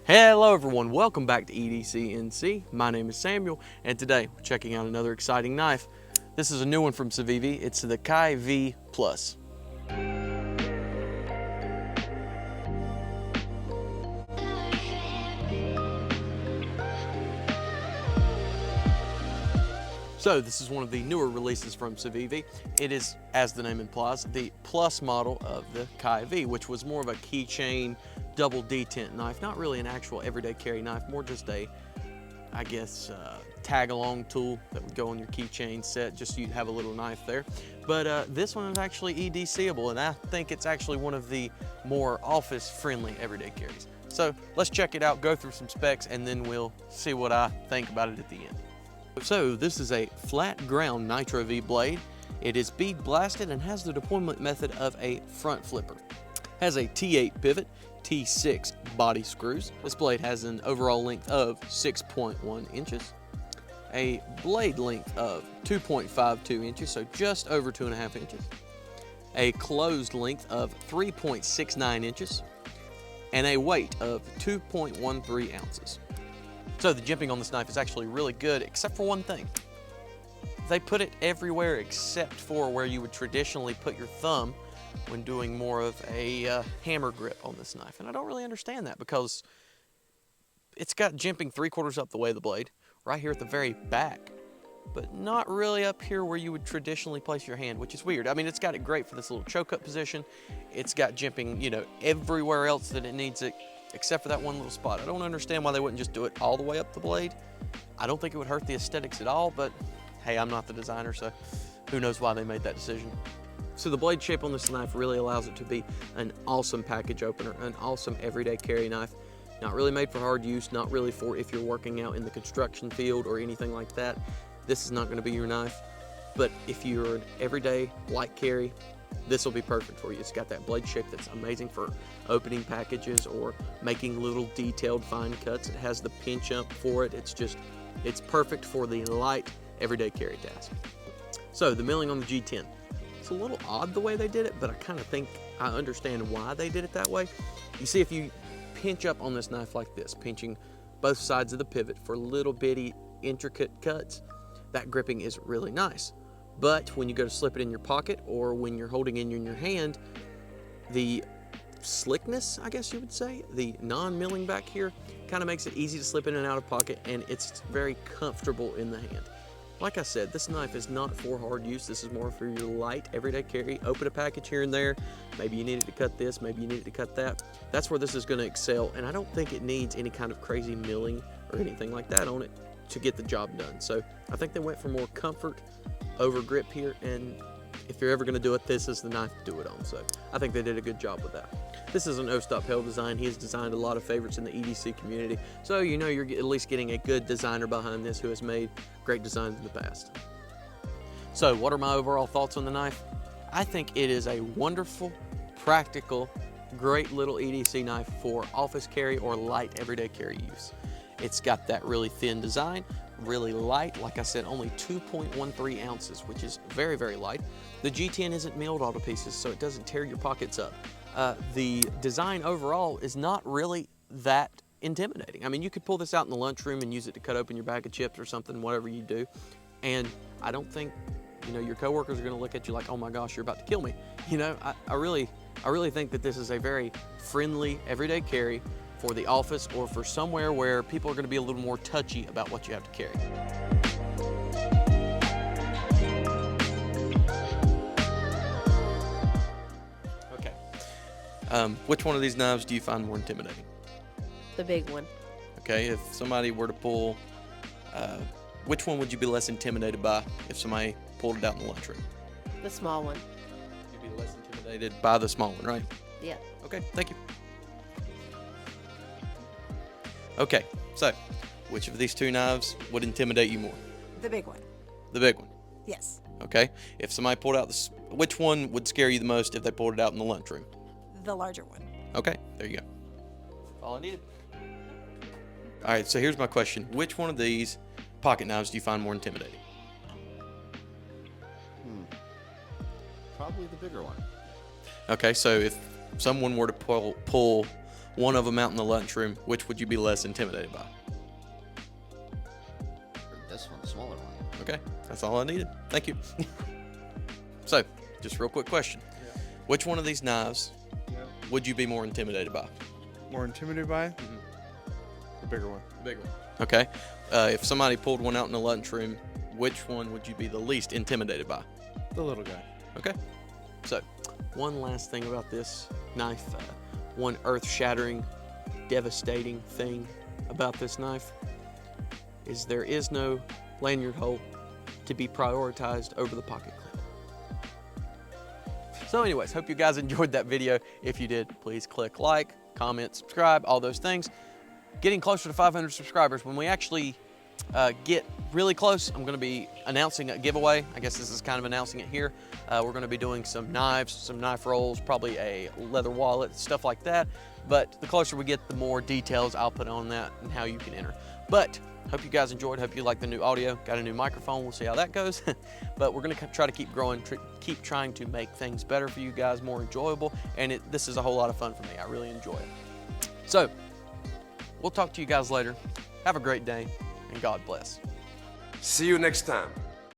Hello everyone, welcome back to EDC NC. My name is Samuel, and today we're checking out another exciting knife. This is a new one from Civivi. It's the Civivi Plus. So this is one of the newer releases from Civivi. It is, as the name implies, the Plus model of the Civivi, which was more of a keychain double detent knife. Not really an actual everyday carry knife, more just a, I guess, tag-along tool that would go on your keychain set, just so you'd have a little knife there. But this one is actually EDCable, and I think it's actually one of the more office-friendly everyday carries. So let's check it out, go through some specs, and then we'll see what I think about it at the end. So this is a flat ground Nitro V blade. It is bead blasted and has the deployment method of a front flipper. Has a T8 pivot, T6 body screws. This blade has an overall length of 6.1 inches, a blade length of 2.52 inches, so just over 2.5 inches, a closed length of 3.69 inches, and a weight of 2.13 ounces. So the jimping on this knife is actually really good, except for one thing. They put it everywhere except for where you would traditionally put your thumb when doing more of a hammer grip on this knife. And I don't really understand that, because it's got jimping 3/4 up the way of the blade, right here at the very back, but not really up here where you would traditionally place your hand, which is weird. I mean, it's got it great for this little choke up position. It's got jimping, you know, everywhere else that it needs it, except for that one little spot. I don't understand why they wouldn't just do it all the way up the blade. I don't think it would hurt the aesthetics at all, but hey, I'm not the designer, so who knows why they made that decision. So the blade shape on this knife really allows it to be an awesome package opener, an awesome everyday carry knife. Not really made for hard use, not really for if you're working out in the construction field or anything like that. This is not going to be your knife, but if you're an everyday light carry, this will be perfect for you. It's got that blade shape that's amazing for opening packages or making little detailed fine cuts. It has the pinch up for it. It's perfect for the light everyday carry task. So the milling on the G10. It's a little odd the way they did it, but I kind of think I understand why they did it that way. You see, if you pinch up on this knife like this, pinching both sides of the pivot for little bitty intricate cuts, that gripping is really nice. But when you go to slip it in your pocket or when you're holding it in your hand, the slickness, I guess you would say, the non-milling back here kind of makes it easy to slip in and out of pocket, and it's very comfortable in the hand. Like I said, this knife is not for hard use. This is more for your light everyday carry. Open a package here and there. Maybe you needed to cut this, maybe you needed to cut that. That's where this is going to excel, and I don't think it needs any kind of crazy milling or anything like that on it to get the job done. So I think they went for more comfort over grip here, and if you're ever going to do it, this is the knife to do it on. So I think they did a good job with that. This is an O-Stop Hell design. He has designed a lot of favorites in the EDC community, so you know you're at least getting a good designer behind this who has made great designs in the past. So what are my overall thoughts on the knife? I think it is a wonderful, practical, great little EDC knife for office carry or light everyday carry use. It's got that really thin design, really light. Like I said, only 2.13 ounces, which is very, very light. The G10 isn't milled all to pieces, so it doesn't tear your pockets up. The design overall is not really that intimidating. I mean, you could pull this out in the lunchroom and use it to cut open your bag of chips or something, whatever you do. And I don't think, you know, your coworkers are gonna look at you like, oh my gosh, you're about to kill me. You know, I really think that this is a very friendly, everyday carry for the office or for somewhere where people are going to be a little more touchy about what you have to carry. Okay. Which one of these knives do you find more intimidating? The big one. Okay, if somebody were to pull, which one would you be less intimidated by if somebody pulled it out in the lunchroom? The small one. You'd be less intimidated by the small one, right? Yeah. Okay, thank you. Okay, so which of these two knives would intimidate you more? The big one. The big one. Yes. Okay, if somebody pulled out this, which one would scare you the most if they pulled it out in the lunchroom? The larger one. Okay, there you go. All I needed. All right, so here's my question. Which one of these pocket knives do you find more intimidating? Probably the bigger one. Okay, so if someone were to pull one of them out in the lunchroom, which would you be less intimidated by? This one, the smaller one. Okay, that's all I needed. Thank you. So, just real quick question. Yeah. Which one of these knives Yeah. would you be more intimidated by? More intimidated by? The bigger one. The big one. Okay. If somebody pulled one out in the lunchroom, which one would you be the least intimidated by? The little guy. Okay. So, one last thing about this knife. One earth-shattering, devastating thing about this knife is there is no lanyard hole to be prioritized over the pocket clip. So anyways, hope you guys enjoyed that video. If you did, please click like, comment, subscribe, all those things. Getting closer to 500 subscribers. When we actually get really close, I'm going to be announcing a giveaway. I guess this is kind of announcing it here. We're going to be doing some knives, some knife rolls, probably a leather wallet, stuff like that. But the closer we get, the more details I'll put on that and how you can enter. But hope you guys enjoyed. Hope you like the new audio. Got a new microphone. We'll see how that goes. But we're going to try to keep growing, keep trying to make things better for you guys, more enjoyable. And this is a whole lot of fun for me. I really enjoy it. So we'll talk to you guys later. Have a great day, and God bless. See you next time.